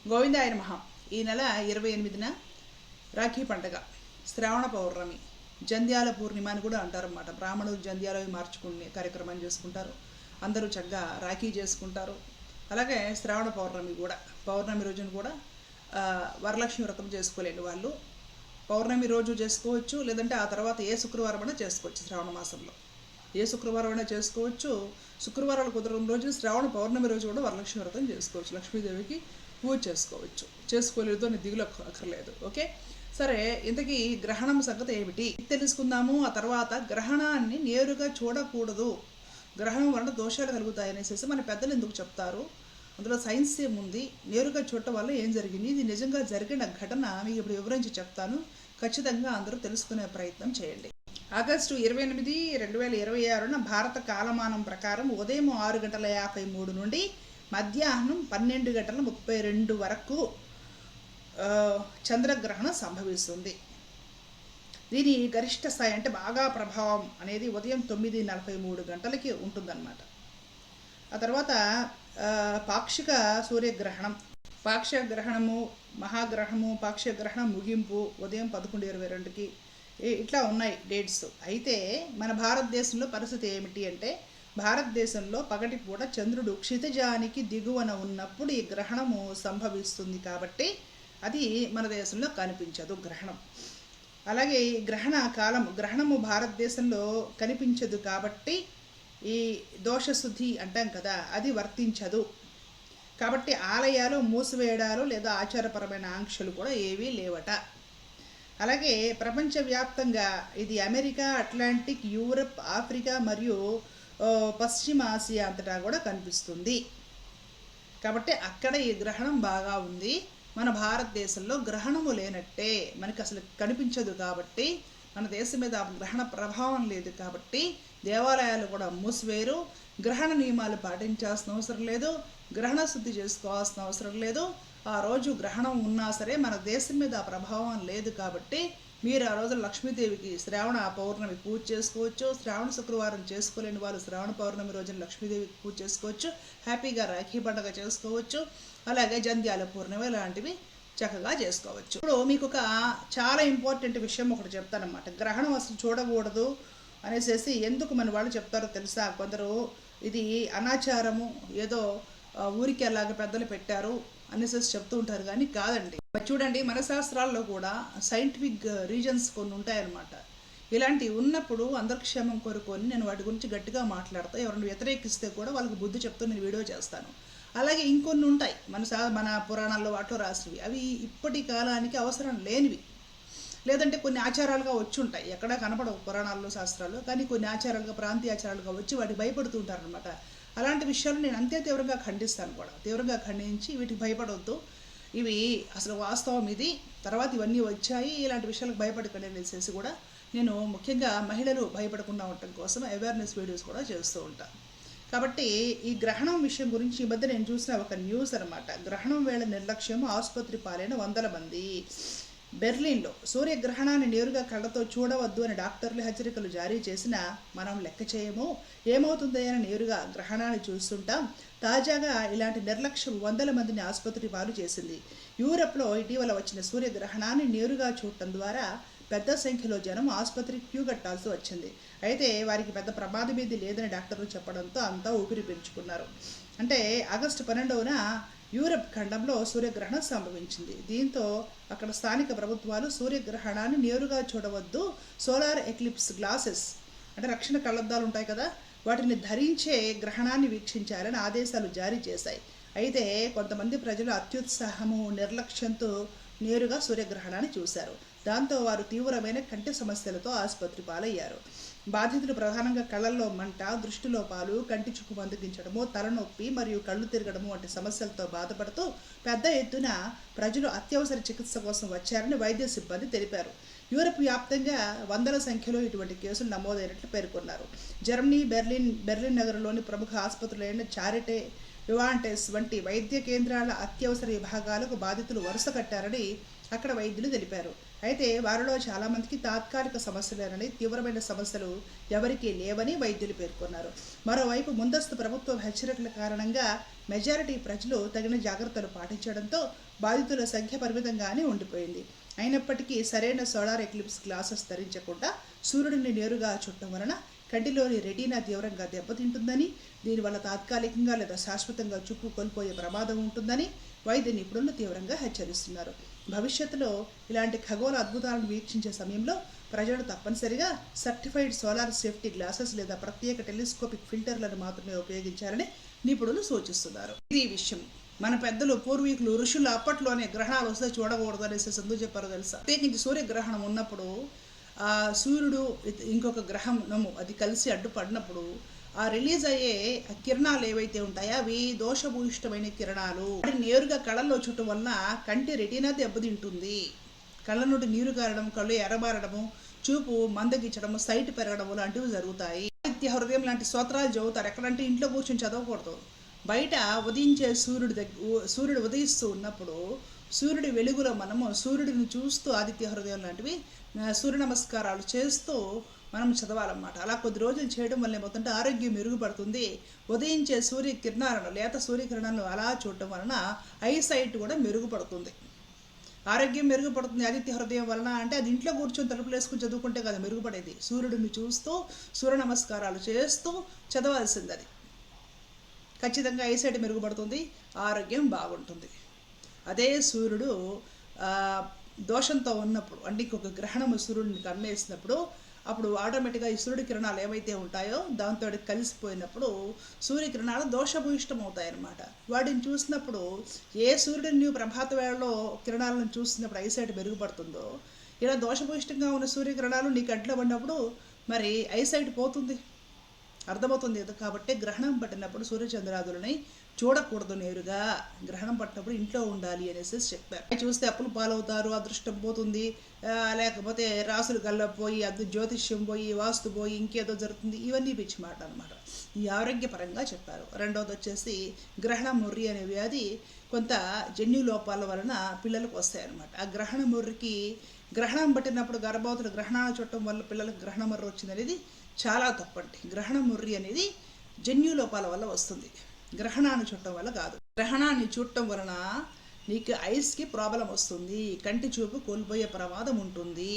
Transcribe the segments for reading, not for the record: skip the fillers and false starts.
గోవిందాయ నమః. ఈ నెల 28న రాఖీ పండుగ, శ్రావణ పౌర్ణమి, జంధ్యాల పూర్ణిమ అని కూడా అంటారన్నమాట. బ్రాహ్మణులు జంధ్యాలవి మార్చుకునే కార్యక్రమాన్ని చేసుకుంటారు. అందరూ చక్కగా రాఖీ చేసుకుంటారు. అలాగే శ్రావణ పౌర్ణమి కూడా, పౌర్ణమి రోజున కూడా వరలక్ష్మి వ్రతం చేసుకోలేని వాళ్ళు పౌర్ణమి రోజు చేసుకోవచ్చు, లేదంటే ఆ తర్వాత ఏ శుక్రవారం అయినా చేసుకోవచ్చు. శ్రావణ మాసంలో ఏ శుక్రవారం అయినా చేసుకోవచ్చు. శుక్రవారాలు కుదరని రోజు శ్రావణ పౌర్ణమి రోజు కూడా వరలక్ష్మి వ్రతం చేసుకోవచ్చు. లక్ష్మీదేవికి పూజ చేసుకోవచ్చు. చేసుకోలేదు అని దిగులు అక్కర్లేదు. ఓకే, సరే. ఇంతకీ గ్రహణం సంగతి ఏమిటి తెలుసుకుందాము. ఆ తర్వాత గ్రహణాన్ని నేరుగా చూడకూడదు, గ్రహణం వలన దోషాలు కలుగుతాయనేసి మన పెద్దలు ఎందుకు చెప్తారు, అందులో సైన్స్ ఏముంది, నేరుగా చూడటం వల్ల ఏం జరిగింది, ఇది నిజంగా జరిగిన ఘటన మీకు ఇప్పుడు వివరించి చెప్తాను. ఖచ్చితంగా అందరూ తెలుసుకునే ప్రయత్నం చేయండి. ఆగస్టు 28, 2026 భారత కాలమానం ప్రకారం ఉదయం 6:53 నుండి మధ్యాహ్నం 12:32 వరకు చంద్రగ్రహణం సంభవిస్తుంది. దీని గరిష్ట స్థాయి అంటే బాగా ప్రభావం అనేది ఉదయం 9:43 గంటలకి ఉంటుందన్నమాట. ఆ తర్వాత పాక్షిక సూర్యగ్రహణం, పాక్షిక గ్రహణము, మహాగ్రహణము, పాక్షిక గ్రహణం ముగింపు ఉదయం 11:22కి ఇట్లా ఉన్నాయి డేట్స్. అయితే మన భారతదేశంలో పరిస్థితి ఏమిటి అంటే, భారతదేశంలో పగటిపూట చంద్రుడు క్షితిజానికి దిగువన ఉన్నప్పుడు ఈ గ్రహణము సంభవిస్తుంది. కాబట్టి అది మన దేశంలో కనిపించదు గ్రహణం. అలాగే ఈ గ్రహణ కాలం, గ్రహణము భారతదేశంలో కనిపించదు కాబట్టి ఈ దోషశుద్ధి అంటాం కదా, అది వర్తించదు. కాబట్టి ఆలయాలు మూసివేయడాలు లేదా ఆచారపరమైన ఆంక్షలు కూడా ఏవీ లేవట. అలాగే ప్రపంచవ్యాప్తంగా ఇది అమెరికా, అట్లాంటిక్, యూరప్, ఆఫ్రికా మరియు పశ్చిమ ఆసియా అంతటా కూడా కనిపిస్తుంది. కాబట్టి అక్కడ ఈ గ్రహణం బాగా ఉంది. మన భారతదేశంలో గ్రహణము లేనట్టే, మనకి అసలు కనిపించదు. కాబట్టి మన దేశం మీద గ్రహణ ప్రభావం లేదు. కాబట్టి దేవాలయాలు కూడా మూసివేరు, గ్రహణ నియమాలు పాటించాల్సిన అవసరం లేదు, గ్రహణ శుద్ధి చేసుకోవాల్సిన అవసరం లేదు. ఆ రోజు గ్రహణం ఉన్నా సరే మన దేశం మీద ఆ ప్రభావం లేదు. కాబట్టి మీరు ఆ రోజు లక్ష్మీదేవికి శ్రావణ పౌర్ణమి పూజ చేసుకోవచ్చు. శ్రావణ శుక్రవారం చేసుకోలేని వాళ్ళు శ్రావణ పౌర్ణమి రోజున లక్ష్మీదేవికి పూజ చేసుకోవచ్చు. హ్యాపీగా రాఖీ పండుగ చేసుకోవచ్చు. అలాగే జంధ్యాల పూర్ణిమ లాంటివి చక్కగా చేసుకోవచ్చు. ఇప్పుడు మీకు ఒక చాలా ఇంపార్టెంట్ విషయం ఒకటి చెప్తానమాట. గ్రహణం అసలు చూడకూడదు అనేసి ఎందుకు మన వాళ్ళు చెప్తారో తెలుసా? కొందరు ఇది అనాచారము, ఏదో ఊరికి అలాగే పెద్దలు పెట్టారు అనేసి చెప్తూ ఉంటారు, కానీ కాదండి. చూడండి, మన శాస్త్రాల్లో కూడా సైంటిఫిక్ రీజన్స్ కొన్ని ఉంటాయన్నమాట. ఇలాంటివి ఉన్నప్పుడు అందరి క్షేమం కోరుకొని నేను వాటి గురించి గట్టిగా మాట్లాడతా. ఎవరైనా వ్యతిరేకిస్తే కూడా వాళ్ళకి బుద్ధి చెప్తూ నేను వీడియో చేస్తాను. అలాగే ఇంకొన్ని ఉంటాయి మన పురాణాల్లో వాటిలో రాసినవి, అవి ఇప్పటి కాలానికి అవసరం లేనివి, లేదంటే కొన్ని ఆచారాలుగా వచ్చి ఉంటాయి. ఎక్కడా కనపడవు పురాణాల్లో, శాస్త్రాల్లో, కానీ కొన్ని ఆచారాలుగా, ప్రాంతీయ ఆచారాలుగా వచ్చి వాటికి భయపడుతూ ఉంటారనమాట. అలాంటి విషయాలు నేను అంతే తీవ్రంగా ఖండిస్తాను కూడా. తీవ్రంగా ఖండించి వీటికి భయపడవద్దు, ఇవి అసలు వాస్తవం ఇది, తర్వాత ఇవన్నీ వచ్చాయి, ఇలాంటి విషయాలకు భయపడకండి అనేసి కూడా నేను ముఖ్యంగా మహిళలు భయపడకుండా ఉండటం కోసం అవేర్నెస్ వీడియోస్ కూడా చేస్తూ ఉంటాను. కాబట్టి ఈ గ్రహణం విషయం గురించి ఈ మధ్య నేను చూసిన ఒక న్యూస్ అనమాట. గ్రహణం వేళ నిర్లక్ష్యం, ఆసుపత్రి పాలైన 100 మంది. బెర్లిన్లో సూర్యగ్రహణాన్ని నేరుగా కళ్ళతో చూడవద్దు అని డాక్టర్లు హెచ్చరికలు జారీ చేసినా మనం లెక్క చేయము, ఏమవుతుందో అని నేరుగా గ్రహణాన్ని చూస్తుంటాం. తాజాగా ఇలాంటి నిర్లక్ష్యం 100 మందిని ఆసుపత్రి పాలు చేసింది. యూరప్లో ఇటీవల వచ్చిన సూర్యగ్రహణాన్ని నేరుగా చూడటం ద్వారా పెద్ద సంఖ్యలో జనం ఆసుపత్రికి క్యూ కట్టాల్సి వచ్చింది. అయితే వారికి పెద్ద ప్రమాదమేది లేదని డాక్టర్లు చెప్పడంతో అంతా ఊపిరి పీల్చుకున్నారు. అంటే ఆగస్టు 12న యూరప్ ఖండంలో సూర్యగ్రహణం సంభవించింది. దీంతో అక్కడ స్థానిక ప్రభుత్వాలు సూర్యగ్రహణాన్ని నేరుగా చూడవద్దు, సోలార్ ఎక్లిప్స్ గ్లాసెస్ అంటే రక్షణ కళ్ళద్దాలు ఉంటాయి కదా, వాటిని ధరించే గ్రహణాన్ని వీక్షించాలని ఆదేశాలు జారీ చేశాయి. అయితే కొంతమంది ప్రజలు అత్యుత్సాహము, నిర్లక్ష్యంతో నేరుగా సూర్యగ్రహణాన్ని చూశారు. దాంతో వారు తీవ్రమైన కంటి సమస్యలతో ఆసుపత్రి పాలయ్యారు. బాధితులు ప్రధానంగా కళ్ళల్లో మంట, దృష్టిలోపాలు, కంటి చుక్కు మందగించడము, తలనొప్పి మరియు కళ్ళు తిరగడము వంటి సమస్యలతో బాధపడుతూ పెద్ద ఎత్తున ప్రజలు అత్యవసర చికిత్స కోసం వచ్చారని వైద్య సిబ్బంది తెలిపారు. యూరప్ వ్యాప్తంగా 100ల సంఖ్యలో ఇటువంటి కేసులు నమోదైనట్లు పేర్కొన్నారు. జర్మనీ బెర్లిన్ నగరంలోని ప్రముఖ ఆసుపత్రులైన చారిటే వివాంటెస్ వంటి వైద్య కేంద్రాల అత్యవసర విభాగాలకు బాధితులు వరుస కట్టారని అక్కడ వైద్యులు తెలిపారు. అయితే వారిలో చాలామందికి తాత్కాలిక సమస్యలేనని, తీవ్రమైన సమస్యలు ఎవరికీ లేవని వైద్యులు పేర్కొన్నారు. మరోవైపు ముందస్తు ప్రభుత్వ హెచ్చరికల కారణంగా మెజారిటీ ప్రజలు తగిన జాగ్రత్తలు పాటించడంతో బాధితుల సంఖ్య పరిమితంగానే ఉండిపోయింది. అయినప్పటికీ సరైన సోలార్ ఎక్లిప్స్ గ్లాసెస్ ధరించకుండా సూర్యుడిని నేరుగా చుట్టం వలన కంటిలోని రెటీనా తీవ్రంగా దెబ్బతింటుందని, దీనివల్ల తాత్కాలికంగా లేదా శాశ్వతంగా చూపు కోల్పోయే ప్రమాదం ఉంటుందని వైద్య నిపుణులు తీవ్రంగా హెచ్చరిస్తున్నారు. భవిష్యత్తులో ఇలాంటి ఖగోళ అద్భుతాలను వీక్షించే సమయంలో ప్రజలు తప్పనిసరిగా సర్టిఫైడ్ సోలార్ సేఫ్టీ గ్లాసెస్ లేదా ప్రత్యేక టెలిస్కోపిక్ ఫిల్టర్లను మాత్రమే ఉపయోగించాలని నిపుణులు సూచిస్తున్నారు. ఇది విషయం. మన పెద్దలు పూర్వీకులు ఋషులు అప్పట్లోనే గ్రహణాలు వస్తే చూడకూడదు అనేసి ఎందుకు చెప్పారో తెలుసా? ప్రత్యేకించి సూర్యగ్రహణం ఉన్నప్పుడు ఆ సూర్యుడు ఇంకొక గ్రహణము అది కలిసి అడ్డుపడినప్పుడు ఆ రిలీజ్ అయ్యే కిరణాలు ఏవైతే ఉంటాయో అవి దోషభూయిష్టమైన కిరణాలు. నేరుగా కళ్ళల్లో చుట్టం వలన కంటి రెటీనా దెబ్బతింటుంది. కళ్ళ నుండి నీరు కారడం, కళ్ళు ఎర్రబారడము, చూపు మందగించడము, సైట్ పెరగడము లాంటివి జరుగుతాయి. ఆదిత్య హృదయం లాంటి స్తోత్రాలు చదువుతారు. ఎక్కడంటే ఇంట్లో కూర్చొని చదవకూడదు. బయట ఉదయించే సూర్యుడు ఉదయిస్తూ ఉన్నప్పుడు సూర్యుడి వెలుగులో మనము సూర్యుడిని చూస్తూ ఆదిత్య హృదయం లాంటివి సూర్య నమస్కారాలు చేస్తూ మనం చదవాలన్నమాట. అలా కొద్ది రోజులు చేయడం వల్ల ఏమవుతుంటే ఆరోగ్యం మెరుగుపడుతుంది. ఉదయించే సూర్యకిరణాలను, లేత సూర్యకిరణాలను అలా చూడటం వలన ఐసైట్ కూడా మెరుగుపడుతుంది. ఆరోగ్యం మెరుగుపడుతుంది ఆదిత్య హృదయం వలన. అంటే అది ఇంట్లో కూర్చొని తలుపులు వేసుకుని చదువుకుంటే కదా మెరుగుపడేది. సూర్యుడిని చూస్తూ సూర్య నమస్కారాలు చేస్తూ చదవాల్సింది. అది ఖచ్చితంగా ఐసైట్ మెరుగుపడుతుంది, ఆరోగ్యం బాగుంటుంది. అదే సూర్యుడు దోషంతో ఉన్నప్పుడు, అంటే ఇంకొక గ్రహణము సూర్యుడిని కమ్మేసినప్పుడు, అప్పుడు ఆటోమేటిక్గా ఈ సూర్యుడి కిరణాలు ఏవైతే ఉంటాయో దాంతో కలిసిపోయినప్పుడు సూర్యకిరణాలు దోషభూయిష్టం అవుతాయన్నమాట. వాటిని చూసినప్పుడు ఏ సూర్యుడిని నువ్వు ప్రభాత వేళలో కిరణాలను చూసినప్పుడు ఐసైట్ మెరుగుపడుతుందో, ఇలా దోషభూయిష్టంగా ఉన్న సూర్యకిరణాలు నీ కంట్లో పడినప్పుడు మరి ఐసైట్ పోతుంది. అర్థమవుతుంది కదా. కాబట్టి గ్రహణం పట్టినప్పుడు సూర్యచంద్రాదులని చూడకూడదు. నేరుగా గ్రహణం పట్టినప్పుడు ఇంట్లో ఉండాలి అనేసి చెప్పారు. చూస్తే అప్పులు పాలవుతారు, అదృష్టం పోతుంది, లేకపోతే రాసులు గల్లపోయి జ్యోతిష్యం పోయి, వాస్తు పోయి, ఇంకేదో జరుగుతుంది. ఇవన్నీ పిచ్చి మాట అనమాట. ఈ ఆరోగ్యపరంగా చెప్పారు. రెండవది వచ్చేసి గ్రహణ ముర్రి అనే వ్యాధి కొంత జన్యు లోపాల వలన పిల్లలకు వస్తాయన్నమాట. ఆ గ్రహణ ముర్రికి గ్రహణం పట్టినప్పుడు గర్భవతులు గ్రహణాలు చుట్టడం వల్ల పిల్లలకు గ్రహణ ముర్రి వచ్చింది అనేది చాలా తప్పండి. గ్రహణ ముర్రి అనేది జన్యు లోపాల వల్ల వస్తుంది, గ్రహణాన్ని చూడటం వల్ల కాదు. గ్రహణాన్ని చూడటం వలన నీకు ఐస్కి ప్రాబ్లం వస్తుంది, కంటి చూపు కోల్పోయే ప్రమాదం ఉంటుంది,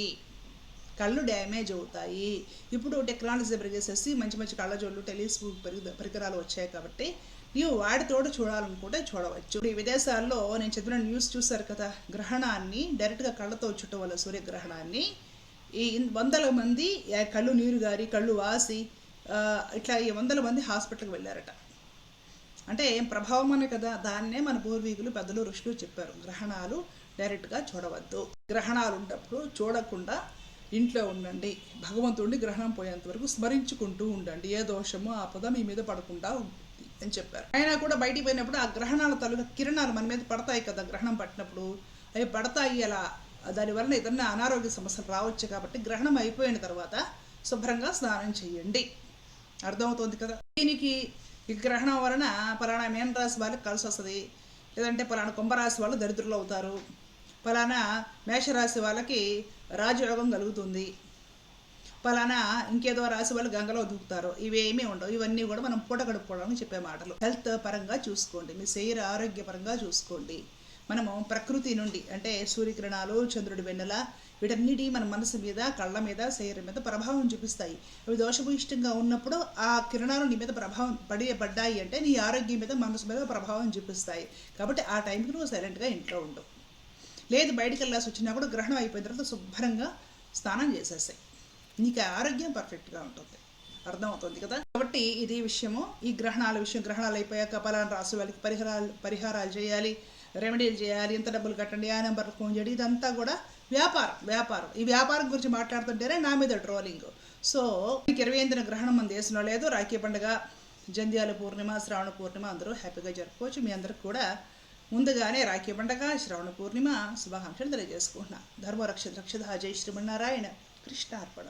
కళ్ళు డ్యామేజ్ అవుతాయి. ఇప్పుడు టెక్నాలజీ పెరిగేసేసి మంచి మంచి కళ్ళజోళ్ళు, టెలిస్కోప్ పరికరాలు వచ్చాయి కాబట్టి నీవు వాటితోడు చూడాలనుకుంటే చూడవచ్చు. ఈ విదేశాల్లో నేను చెప్పిన న్యూస్ చూశారు కదా, గ్రహణాన్ని డైరెక్ట్గా కళ్ళతో చుట్టం వల్ల సూర్యగ్రహణాన్ని ఈ 100 మంది కళ్ళు నీరు గారి, కళ్ళు వాసి, ఇట్లా 100 మంది హాస్పిటల్కి వెళ్ళారట. అంటే ఏం ప్రభావం అనే కదా. దాన్నే మన పూర్వీకులు, పెద్దలు, ఋషులు చెప్పారు. గ్రహణాలు డైరెక్ట్గా చూడవద్దు, గ్రహణాలు ఉన్నప్పుడు చూడకుండా ఇంట్లో ఉండండి, భగవంతుడిని గ్రహణం పోయేంత వరకు స్మరించుకుంటూ ఉండండి, ఏ దోషము ఆపద మీ మీద పడకుండా ఉంటుంది అని చెప్పారు. అయినా కూడా బయటికి పోయినప్పుడు ఆ గ్రహణాల తాలూకా కిరణాలు మన మీద పడతాయి కదా. గ్రహణం పట్టినప్పుడు అవి పడతాయి. అలా దానివల్ల ఏదన్నా అనారోగ్య సమస్యలు రావచ్చు. కాబట్టి గ్రహణం అయిపోయిన తర్వాత శుభ్రంగా స్నానం చేయండి. అర్థమవుతుంది కదా. దీనికి ఈ గ్రహణం వలన పలానా మీన రాశి వాళ్ళకి కలిసి వస్తుంది, లేదంటే పలానా కుంభరాశి వాళ్ళు దరిద్రులు అవుతారు, పలానా మేషరాశి వాళ్ళకి రాజయోగం కలుగుతుంది, పలానా ఇంకేదో రాశి వాళ్ళు గంగలో దూకుతారు. ఇవేమీ ఉండవు. ఇవన్నీ కూడా మనం పూట గడుపుకోవడానికి చెప్పే మాటలు. హెల్త్ పరంగా చూసుకోండి, మీ శరీర ఆరోగ్యపరంగా చూసుకోండి. మనము ప్రకృతి నుండి, అంటే సూర్యకిరణాలు, చంద్రుడి వెన్నెల, వీటన్నిటి మన మనసు మీద, కళ్ళ మీద, శరీరం మీద ప్రభావం చూపిస్తాయి. అవి దోషభూయిష్టంగా ఉన్నప్పుడు ఆ కిరణాలు నీ మీద ప్రభావం పడ్డాయి అంటే నీ ఆరోగ్యం మీద, మనసు మీద ప్రభావం చూపిస్తాయి. కాబట్టి ఆ టైంకి నువ్వు సైలెంట్గా ఇంట్లో ఉండు. లేదు బయటికి వెళ్ళాల్సి వచ్చినా కూడా గ్రహణం అయిపోయిన తర్వాత శుభ్రంగా స్నానం చేసేస్తాయి, నీకు ఆరోగ్యం పర్ఫెక్ట్గా ఉంటుంది. అర్థమవుతుంది కదా. కాబట్టి ఇది విషయము. ఈ గ్రహణాల విషయం, గ్రహణాలు అయిపోయాక పలానా రాశి వాళ్ళకి పరిహారాలు చేయాలి, రెమెడీలు చేయాలి, ఎంత డబ్బులు కట్టండి, ఆ నెంబర్కి ఫోన్ చేయండి, ఇదంతా కూడా వ్యాపారం. ఈ వ్యాపారం గురించి మాట్లాడుతుంటేనే నా మీద ట్రోలింగ్. సో 28న గ్రహణం మన దేశంలో లేదు. రాఖీ పండుగ, జంధ్యాల పూర్ణిమ, శ్రావణ పూర్ణిమ అందరూ హ్యాపీగా జరుపుకోవచ్చు. మీ అందరికి కూడా ముందుగానే రాఖీ పండుగ, శ్రావణ పూర్ణిమ శుభాకాంక్షలు తెలియజేసుకుంటున్నా. ధర్మరక్ష రక్షిత జై శ్రీమన్నారాయణ. కృష్ణార్పణ.